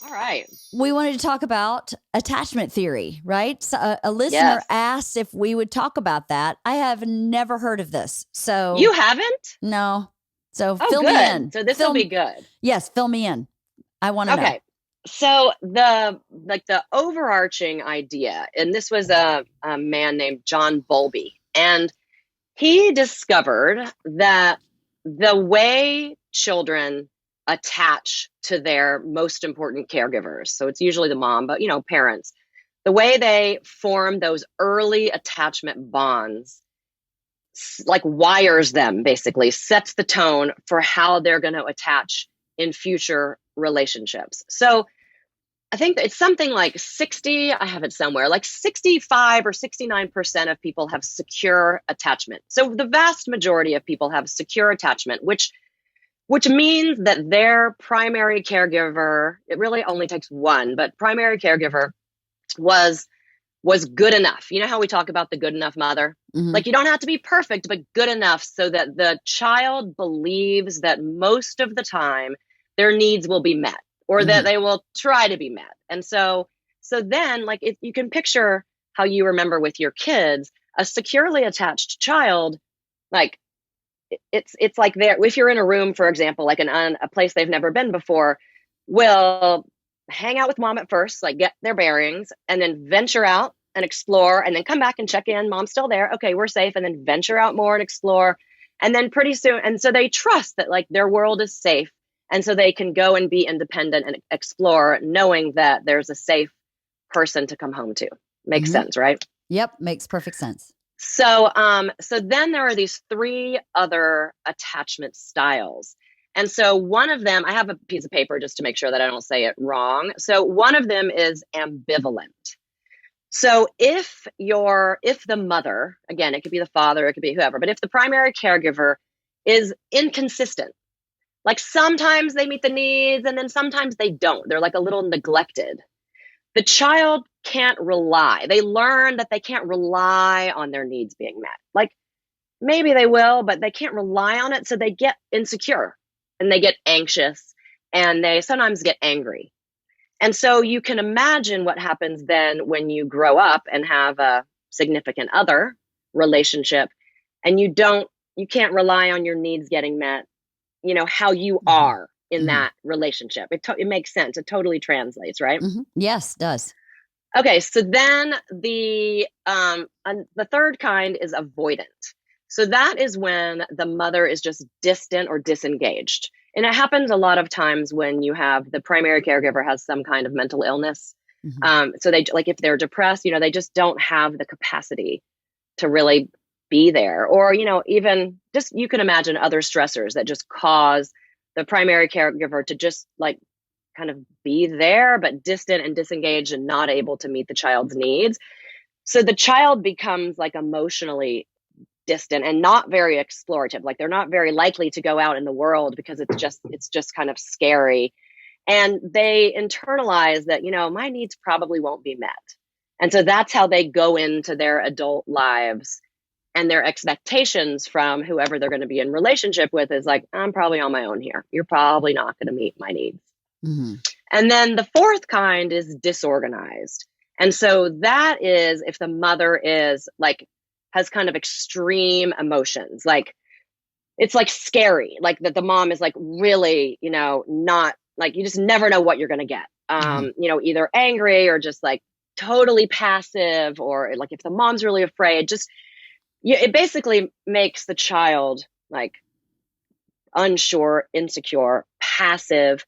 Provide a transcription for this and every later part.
All right. We wanted to talk about attachment theory, right? So a listener asked if we would talk about that. I have never heard of this. So you haven't? No. So Oh, fill good. me in. So this will be good. Yes, fill me in. I want to know. Okay. So the overarching idea, and this was a man named John Bowlby, and he discovered that the way children attach to their most important caregivers, so it's usually the mom, but parents, the way they form those early attachment bonds, like wires them, basically sets the tone for how they're going to attach in future relationships. So I think it's something like 60, I have it somewhere, like 65 or 69% of people have secure attachment. So the vast majority of people have secure attachment, which means that their primary caregiver, it really only takes one, but primary caregiver was good enough. You know how we talk about the good enough mother? Mm-hmm. Like, you don't have to be perfect, but good enough so that the child believes that most of the time their needs will be met, or that they will try to be met. And so then, like, if you can picture how you remember with your kids, a securely attached child, like, it's like if you're in a room, for example, like a place they've never been before, will hang out with mom at first, like get their bearings, and then venture out and explore, and then come back and check in. Mom's still there. Okay, we're safe. And then venture out more and explore. And then pretty soon, and so they trust that like their world is safe. And so they can go and be independent and explore, knowing that there's a safe person to come home to. Makes sense, right? Yep, makes perfect sense. So then there are these three other attachment styles. And so one of them, I have a piece of paper just to make sure that I don't say it wrong. So one of them is ambivalent. So if the mother, again, it could be the father, it could be whoever, but if the primary caregiver is inconsistent, like sometimes they meet the needs and then sometimes they don't, they're like a little neglected, the child can't rely. They learn that they can't rely on their needs being met. Like maybe they will, but they can't rely on it. So they get insecure and they get anxious and they sometimes get angry. And so you can imagine what happens then when you grow up and have a significant other relationship and you can't rely on your needs getting met, how you are in that relationship. It makes sense. It totally translates, right? Yes, it does. Okay, so then the third kind is avoidant. So that is when the mother is just distant or disengaged. And it happens a lot of times when you have the primary caregiver has some kind of mental illness. So they, like if they're depressed, they just don't have the capacity to really be there. Or, even just, you can imagine other stressors that just cause the primary caregiver to just like kind of be there, but distant and disengaged and not able to meet the child's needs. So the child becomes like emotionally distant and not very explorative. Like they're not very likely to go out in the world because it's just kind of scary. And they internalize that, my needs probably won't be met. And so that's how they go into their adult lives. And their expectations from whoever they're going to be in relationship with is like, I'm probably on my own here. You're probably not going to meet my needs. And then the fourth kind is disorganized. And so that is if the mother is like, has kind of extreme emotions, like it's like scary, like that the mom is like really, not like, you just never know what you're going to get, either angry or just like totally passive, or like if the mom's really afraid, it basically makes the child like unsure, insecure, passive,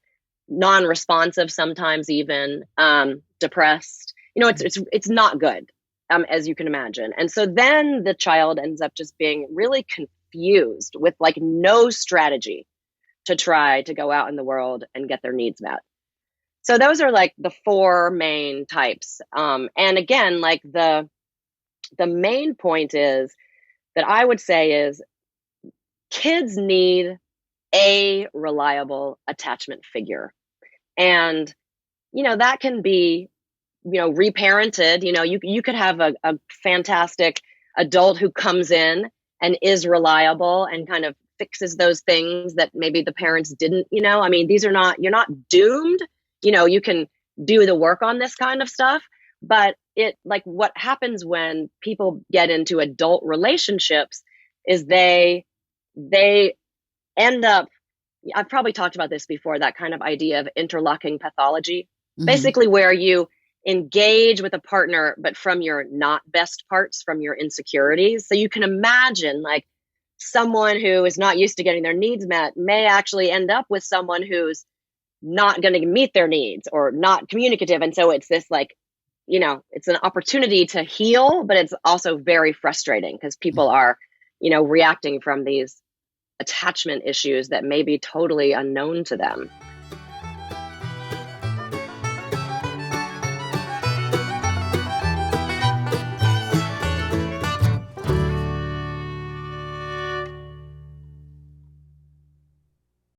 non-responsive, sometimes even depressed. It's not good, as you can imagine. And so then the child ends up just being really confused with like no strategy to try to go out in the world and get their needs met. So those are like the four main types. And again, like the main point is that I would say is kids need a reliable attachment figure. And, that can be, reparented. You could have a fantastic adult who comes in and is reliable and kind of fixes those things that maybe the parents didn't, I mean, you're not doomed, you can do the work on this kind of stuff, but what happens when people get into adult relationships is they end up, I've probably talked about this before, that kind of idea of interlocking pathology, basically where you engage with a partner, but from your not best parts, from your insecurities. So you can imagine someone who is not used to getting their needs met may actually end up with someone who's not going to meet their needs or not communicative. And so it's this it's an opportunity to heal, but it's also very frustrating because people are, reacting from these attachment issues that may be totally unknown to them.